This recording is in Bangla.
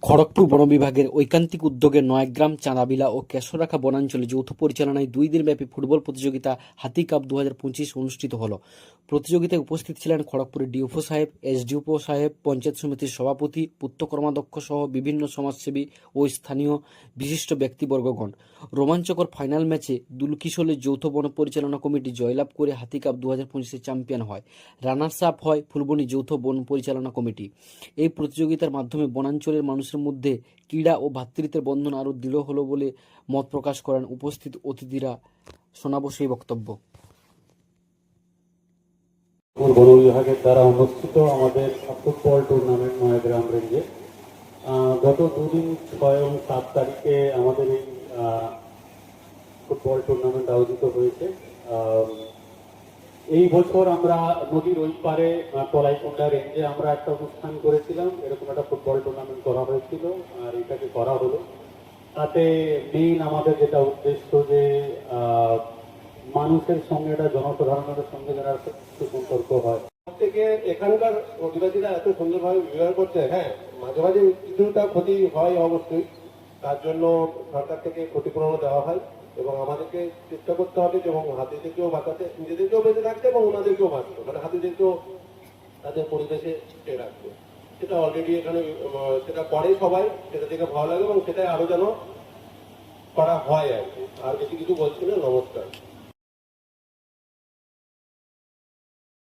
খড়গপুর বন বিভাগের ঐকান্তিক উদ্যোগে নয়াগ্রাম, চাঁদাবিলা ও কেশরাখা বনাঞ্চলে যৌথ পরিচালনায় 2 দিনব্যাপী ফুটবল প্রতিযোগিতা হাতি কাপ 2025 অনুষ্ঠিত হলো। প্রতিযোগিতায় উপস্থিত ছিলেন খড়গপুরের ডিএফও সাহেব, এসডিপিও সাহেব, পঞ্চায়েত সমিতির সভাপতি, পূর্ত কর্মাধ্যক্ষ সহ বিভিন্ন সমাজসেবী ও স্থানীয় বিশিষ্ট ব্যক্তিবর্গগণ। রোমাঞ্চকর ফাইনাল ম্যাচে দুলকিশোলের যৌথ বন পরিচালনা কমিটি জয়লাভ করে হাতি কাপ 2025 চ্যাম্পিয়ন হয়। রানার্স আপ হয় ফুলবনী যৌথ বন পরিচালনা কমিটি। এই প্রতিযোগিতার মাধ্যমে বনাঞ্চলের মানুষের মধ্যে ক্রীড়া ও ভ্রাতৃত্বের বন্ধন আরও দৃঢ় হলো বলে মত প্রকাশ করেন উপস্থিত অতিথিরা। শোনাবো সেই বক্তব্য। বন বিভাগের দ্বারা অনুষ্ঠিত আমাদের ফুটবল টুর্নামেন্ট নয়াগ্রাম রেঞ্জে গত 2 দিন 6 এবং 7 তারিখে আমাদের এই ফুটবল টুর্নামেন্ট আয়োজিত হয়েছে। এই বছর আমরা নদীর ওই পারে কলাইকুণ্ডা রেঞ্জে আমরা একটা অনুষ্ঠান করেছিলাম, এরকম একটা ফুটবল টুর্নামেন্ট করা হয়েছিল আর এটাকে করা হলো। তাতে মেইন আমাদের যেটা উদ্দেশ্য যে মানুষের সঙ্গে এটা জনসাধারণের সঙ্গে যারা সুসম্পর্ক হয় থেকে এখানকার অধিবাসীরা এত সুন্দরভাবে ব্যবহার করছে। হ্যাঁ, মাঝে মাঝে কিছুটা ক্ষতি হয় অবশ্যই, তার জন্য সরকার থেকে ক্ষতিপূরণ দেওয়া হয় এবং আমাদেরকে চেষ্টা করতে হবে এবং হাতিদেরকেও বাঁচাতে, নিজেদেরকেও বেঁচে থাকতে এবং ওনাদেরকেও বাঁচতে, মানে হাতিদেরকেও তাদের পরিবেশে রাখতে। সেটা অলরেডি এখানে সেটা করে সবাই, সেটা থেকে ভালো লাগে এবং সেটাই আরো যেন করা হয় আর কি। আর বেশি কিছু বলছি না, নমস্কার।